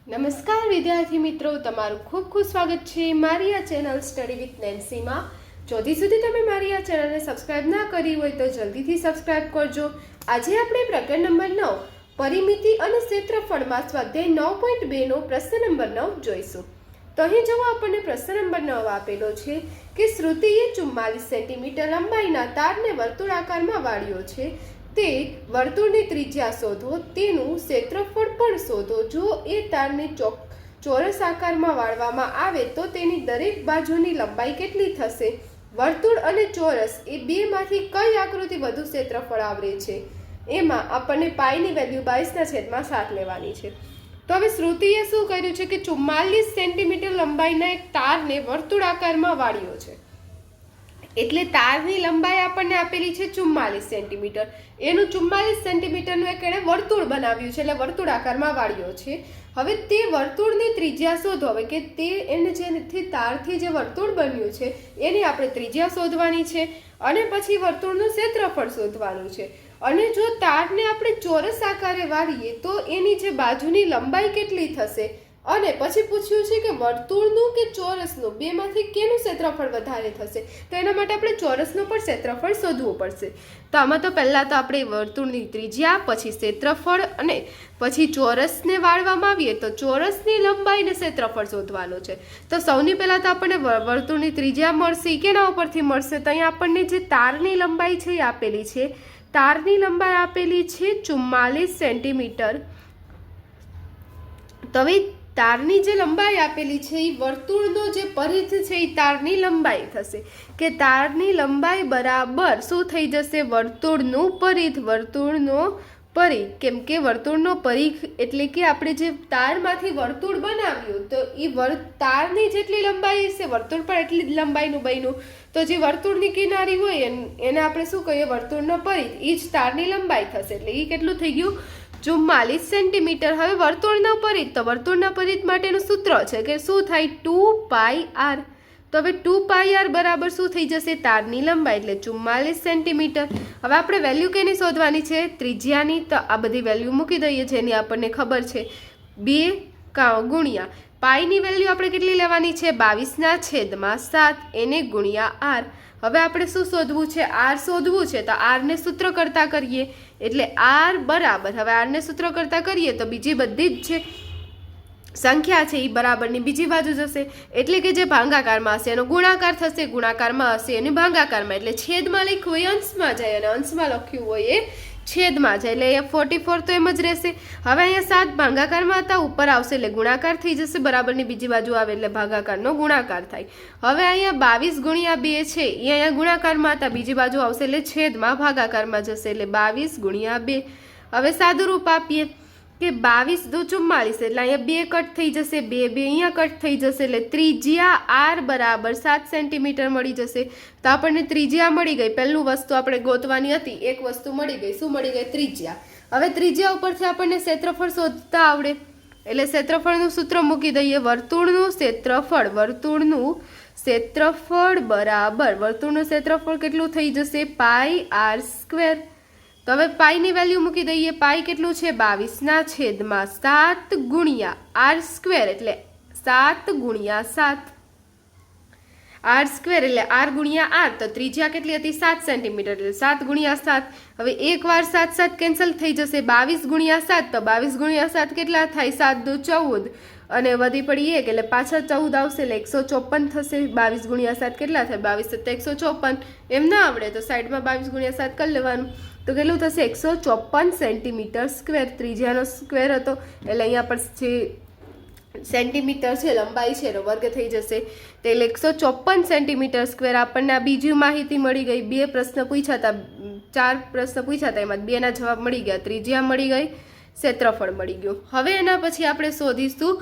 નમસ્કાર વિદ્યાર્થી મિત્રો, તમારું ખૂબ ખૂબ સ્વાગત છે મારી આ ચેનલ સ્ટડી વિથ નેન્સીમાં। જો હજી સુધી તમે મારી આ ચેનલને સબસ્ક્રાઇબ ના કરી હોય તો જલ્દીથી સબસ્ક્રાઇબ કરજો। આજે આપણે પ્રકરણ નંબર 9 પરિમિતિ અને ક્ષેત્રફળમાં સ્વાધ્યાય 9.2 નો પ્રશ્ન નંબર 9 જોઈશું। તો અહીં જો આપણને પ્રશ્ન નંબર 9 આપેલો છે કે શ્રુતિએ 44 સેન્ટીમીટર લંબાઈના તારને વર્તુળાકારમાં વાળ્યો છે, તે વર્તુળની ત્રિજ્યા શોધો, તેનું ક્ષેત્રફળ પણ શોધો। જો એ તારને ચોરસ આકારમાં વાળવામાં આવે તો તેની દરેક બાજુની લંબાઈ કેટલી થશે? વર્તુળ અને ચોરસ એ બેમાંથી કઈ આકૃતિ વધુ ક્ષેત્રફળ આવરે છે? એમાં આપણને પાઈની વેલ્યુ 22/7 લેવાની છે। તો હવે શ્રુતિએ શું કર્યું છે કે 44 સેન્ટીમીટર લંબાઈના એક તારને વર્તુળાકારમાં વાળ્યો છે, એટલે તારની લંબાઈ આપણને આપેલી છે 44 સેન્ટીમીટર, એનું 44 સેન્ટીમીટરનું એક એણે વર્તુળ બનાવ્યું છે, એટલે વર્તુળાકારમાં વાળ્યો છે। હવે તે વર્તુળની ત્રિજ્યા શોધો। હવે કે તે એને જેથી તારથી જે વર્તુળ બન્યું છે એની આપણે ત્રિજ્યા શોધવાની છે અને પછી વર્તુળનું ક્ષેત્રફળ શોધવાનું છે। અને જો તારને આપણે ચોરસ આકારે વાળીએ તો એની જે બાજુની લંબાઈ કેટલી થશે, અને પછી પૂછ્યું છે કે વર્તુળનું કે ચોરસનું બેમાંથી કેનું ક્ષેત્રફળ વધારે થશે, તો એના માટે આપણે ચોરસનું પણ ક્ષેત્રફળ શોધવું પડશે। તો આમાં તો પહેલાં તો આપણે વર્તુળની ત્રિજ્યા, પછી ક્ષેત્રફળ અને પછી ચોરસને વાળવામાં આવીએ તો ચોરસની લંબાઈ ને ક્ષેત્રફળ શોધવાનું છે। તો સૌથી પહેલાં તો આપણને વર્તુળની ત્રિજ્યા મળશે, કેના ઉપરથી મળશે? તો અહીંયા આપણને જે તારની લંબાઈ છે એ આપેલી છે, તારની લંબાઈ આપેલી છે 44 સેન્ટીમીટર। તો હવે તારની જે લંબાઈ આપેલી છે એ વર્તુળનો જે પરિઘ છે એ તારની લંબાઈ થશે, કે તારની લંબાઈ બરાબર શું થઈ જશે? વર્તુળનું પરિઘ, વર્તુળનો પરિઘ। કેમ કે વર્તુળનો પરિઘ એટલે કે આપણે જે તારમાંથી વર્તુળ બનાવ્યું તો એ તારની જેટલી લંબાઈ હશે વર્તુળ પણ એટલી જ લંબાઈનું બન્યું। તો જે વર્તુળની કિનારી હોય એને આપણે શું કહીએ? વર્તુળનો પરિઘ, એ જ તારની લંબાઈ થશે, એટલે એ કેટલું થઈ ગયું? 44 સેન્ટીમીટર। હવે વર્તુળના પરિઘ, તો વર્તુળના પરિઘ માટેનું સૂત્ર છે કે શું થાય? 2πr। તો હવે 2πr બરાબર શું થઈ જશે? તારની લંબાઈ, એટલે 44 સેન્ટીમીટર। હવે આપણે વેલ્યુ કેની શોધવાની છે? ત્રિજ્યાની। તો આ બધી વેલ્યુ મૂકી દઈએ જેની આપણને ખબર છે, 2 ગુણ્યા પાઈની વેલ્યુ આપણે કેટલી લેવાની છે? 22/7, એને ગુણ્યા r। હવે આપણે શું શોધવું છે? r શોધવું છે। તો r ને સૂત્ર કરતા કરીએ, એટલે r બરાબર, હવે r ને સૂત્ર કરતા કરીએ તો બીજી બધી જ છે સંખ્યા છે એ બરાબરની બીજી બાજુ જશે, એટલે કે જે ભાગાકારમાં હશે એનો ગુણાકાર થશે, ગુણાકારમાં હશે એની ભાગાકારમાં, એટલે છેદમાં લખ્યું હોય અંશમાં જાય અને અંશમાં લખ્યું હોય એ છેદમાં જાય, એટલે અહીંયા 44 તો એમ જ રહેશે। હવે અહીંયા 7 ભાગાકારમાં હતા, ઉપર આવશે એટલે ગુણાકાર થઈ જશે, બરાબરની બીજી બાજુ આવે એટલે ભાગાકારનો ગુણાકાર થાય। હવે અહીંયા 22 ગુણ્યા 2 છે એ અહીંયા ગુણાકારમાં હતા, બીજી બાજુ આવશે એટલે છેદમાં ભાગાકારમાં જશે, એટલે 22 ગુણ્યા 2। હવે સાદું રૂપ આપીએ કે 22 દુ 44, એટલે અહીંયા 2 કટ થઈ જશે, 2 અહીંયા કટ થઈ જશે, એટલે ત્રિજ્યા r બરાબર 7 સેન્ટીમીટર મળી જશે। તો આપણને ત્રિજ્યા મળી ગઈ। પહેલું વસ્તુ આપણે ગોતવાની હતી, એક વસ્તુ મળી ગઈ, શું મળી ગઈ? ત્રિજ્યા। હવે ત્રિજ્યા ઉપરથી આપણને ક્ષેત્રફળ શોધતા આવડે, એટલે ક્ષેત્રફળનું સૂત્ર મૂકી દઈએ, વર્તુળનું ક્ષેત્રફળ, વર્તુળનું ક્ષેત્રફળ બરાબર વર્તુળનું ક્ષેત્રફળ કેટલું થઈ જશે? πr²। તો હવે પાઈની વેલ્યુ મૂકી દઈએ, પાઈ કેટલું છે? 22/7 ગુણ્યા r², એટલે 7 ગુણ્યા 7, r² એટલે r ગુણ્યા r, તો ત્રિજ્યા કેટલી હતી? 7 સેન્ટીમીટર, એટલે 7 ગુણ્યા 7। હવે એકવાર 7 કેન્સલ થઈ જશે, 22 ગુણ્યા 7, તો 22 ગુણ્યા 7 કેટલા થાય? 7 દુ 14, અને વધી પડી 1 એટલે પાછા 14 આવશે, એટલે 154 થશે। 22 ગુણ્યા 7 કેટલા થાય? 22 + 154, એમ ના આવડે તો સાઈડમાં 22 ગુણ્યા 7 કરી લેવાનું, તો કેટલું થશે? 154 સેન્ટીમીટર સ્ક્વેર। ત્રિજ્યાનો સ્ક્વેર હતો એટલે અહીંયા પર જે સેન્ટીમીટર છે લંબાઈ છે એનો વર્ગ થઈ જશે, તો એટલે 154 સેન્ટીમીટર સ્ક્વેર। આપણને આ બીજી માહિતી મળી ગઈ। 2 પ્રશ્ન પૂછ્યા હતા, 4 પ્રશ્ન પૂછ્યા હતા, એમાં 2ના જવાબ મળી ગયા, ત્રિજ્યા મળી ગઈ, ક્ષેત્રફળ મળી ગયું। હવે એના પછી આપણે શોધીશું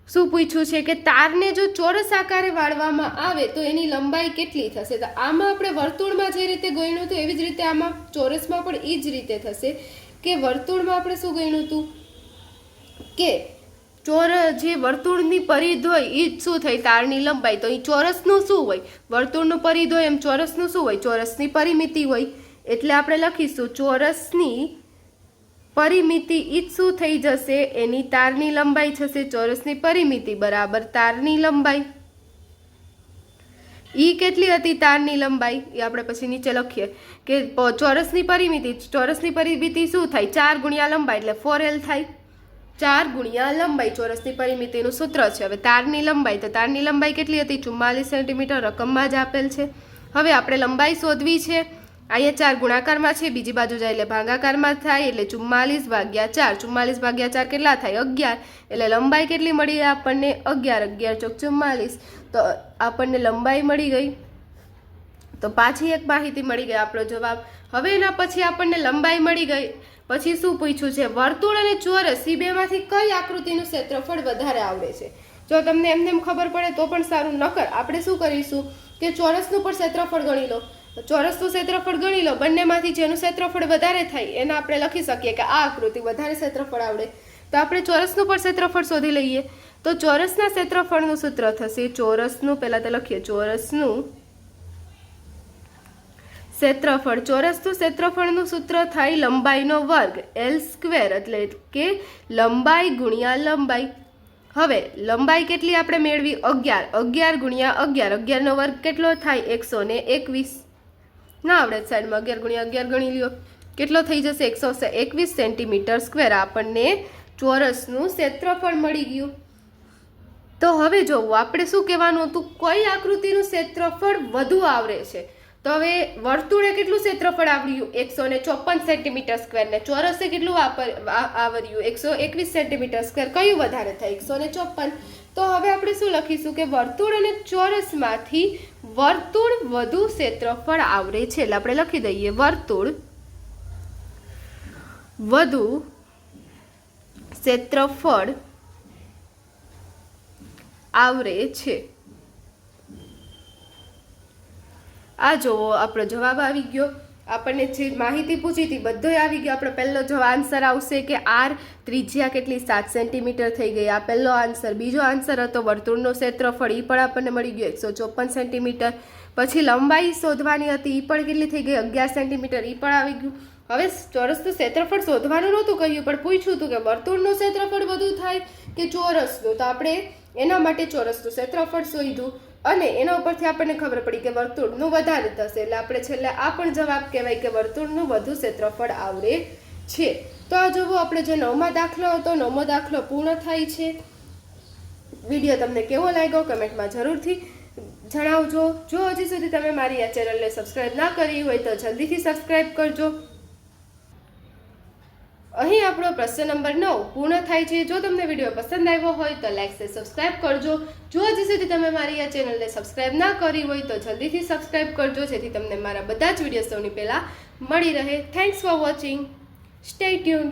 શું પૂછ્યું છે કે તારને જો ચોરસ આકારે વાળવામાં આવે તો એની લંબાઈ કેટલી થશે? તો આમાં આપણે વર્તુળમાં જે રીતે ગણ્યું હતું એવી જ રીતે આમાં ચોરસમાં પણ એ જ રીતે થશે, કે વર્તુળમાં આપણે શું ગણ્યું હતું કે જે વર્તુળની પરિધ હોય એ જ શું થઈ? તારની લંબાઈ। તો એ ચોરસનું શું હોય? વર્તુળનું પરિધ હોય એમ ચોરસનું શું હોય? ચોરસની પરિમિતિ હોય, એટલે આપણે લખીશું ચોરસની પરિમિતિ ઈ શું થઈ જશે, એની તારની લંબાઈ થશે ચોરસની પરિમિતિ બરાબર તારની લંબાઈ. ઈ કેટલી હતી તારની લંબાઈ એ આપણે પછી નીચે લખીએ કે ચોરસની પરિમિતિ શું થાય 4 ગુણ્યા લંબાઈ એટલે 4L થાય. 4 ગુણ્યા લંબાઈ ચોરસની પરિમિતિનું સૂત્ર છે. હવે તારની લંબાઈ, તો તારની લંબાઈ કેટલી હતી 44 સેન્ટીમીટર રકમમાં જ આપેલ છે. હવે આપણે લંબાઈ શોધવી છે. અહીંયા 4 ગુણાકારમાં છે, બીજી બાજુ જાય એટલે ભાગાકારમાં થાય એટલે 44 ભાગ્યા 4. 44 ભાગ્યા 4 કેટલા થાય 11. એટલે લંબાઈ કેટલી મળી આપણને 11. 11 ચોક 44. તો આપણને લંબાઈ મળી ગઈ. તો પાછી એક માહિતી મળી ગઈ, આપણો જવાબ. હવે એના પછી આપણને લંબાઈ મળી ગઈ, પછી શું પૂછ્યું છે વર્તુળ અને ચોરસ એ બેમાંથી કઈ આકૃતિનું ક્ષેત્રફળ વધારે આવડે છે. જો તમને એમને ખબર પડે તો પણ સારું, નકર આપણે શું કરીશું કે ચોરસનું પણ ક્ષેત્રફળ ગણી લો. ચોરસનું ક્ષેત્રફળ ગણી લો, બંનેમાંથી જેનું ક્ષેત્રફળ વધારે થાય એને આપણે લખી શકીએ કે આ આકૃતિ વધારે ક્ષેત્રફળ આવડે. તો આપણે ચોરસનું પણ ક્ષેત્રફળ શોધી લઈએ. તો ચોરસના ક્ષેત્રફળનું સૂત્ર થશે, ચોરસનું પહેલા તો લખીએ, ચોરસનું ક્ષેત્રફળ. ચોરસનું ક્ષેત્રફળનું સૂત્ર થાય લંબાઈનો વર્ગ L², એટલે કે લંબાઈ ગુણ્યા લંબાઈ. હવે લંબાઈ કેટલી આપણે મેળવી 11. 11 ગુણ્યા 11, 11 નો વર્ગ કેટલો થાય 121. ના આવડે સાઈડમાં 11 ગુણ્યા 11 ગણી લ્યો, કેટલો થઈ જશે 121 સેન્ટીમીટર સ્ક્વેર. આપણને ચોરસનું ક્ષેત્રફળ મળી ગયું. તો હવે જોવું આપણે શું કહેવાનું હતું, કઈ આકૃતિનું ક્ષેત્રફળ વધુ આવરે છે. તો હવે વર્તુળે કેટલું ક્ષેત્રફળ આવડ્યું 154 સેન્ટીમીટર સ્ક્વેર ને ચોરસે કેટલું આવર્યું 121 સેન્ટીમીટર સ્ક્વેર. કયું વધારે થાય 154. તો હવે આપણે શું લખીશું કે વર્તુળ અને ચોરસમાંથી વર્તુળ વધુ ક્ષેત્રફળ આવરે છે. એટલે આપણે લખી દઈએ વર્તુળ વધુ ક્ષેત્રફળ આવરે છે. આ જોવો આપણો જવાબ આવી ગયો. આપણને જે માહિતી પૂછી હતી બધો આવી ગયો. આપણો પહેલો જો આન્સર આવશે કે R ત્રિજ્યા કેટલી 7 સેન્ટીમીટર થઈ ગઈ. આ પહેલો આન્સર. બીજો આન્સર હતો વર્તુળનો ક્ષેત્રફળ, એ પણ આપણને મળી ગયો 154 સેન્ટીમીટર. પછી લંબાઈ શોધવાની હતી, એ પણ કેટલી થઈ ગઈ 11 સેન્ટીમીટર, એ પણ આવી ગયું. હવે ચોરસનું ક્ષેત્રફળ શોધવાનું નહોતું કહ્યું, પણ પૂછ્યું હતું કે વર્તુળનું ક્ષેત્રફળ વધુ થાય કે ચોરસનું. તો આપણે એના માટે ચોરસનું ક્ષેત્રફળ શોધ્યું અને એના ઉપરથી આપણને ખબર પડી કે વર્તુળનું વધારે થશે. એટલે આપણે છેલ્લે આ પણ જવાબ કહેવાય કે વર્તુળનું વધુ ક્ષેત્રફળ આવરે છે. તો આ જોવો આપણે જે 9મો દાખલો હતો, 9મો દાખલો પૂર્ણ થાય છે. વિડીયો તમને કેવો લાગ્યો કમેન્ટમાં જરૂરથી જણાવજો. જો હજી સુધી તમે મારી આ ચેનલને સબસ્ક્રાઈબ ના કરી હોય તો જલ્દીથી સબસ્ક્રાઈબ કરજો. અહીં આપણો પ્રશ્ન નંબર 9 પૂર્ણ થાય છે. જો તમને વિડીયો પસંદ આવ્યો હોય તો લાઈક સે સબસ્ક્રાઈબ કરજો. જો હજી સુધી તમે મારી આ ચેનલને સબસ્ક્રાઈબ ના કરી હોય તો જલ્દીથી સબસ્ક્રાઈબ કરજો, જેથી તમને મારા બધા જ વિડીયો સૌની પહેલાં મળી રહે. Thanks for watching. Stay tuned.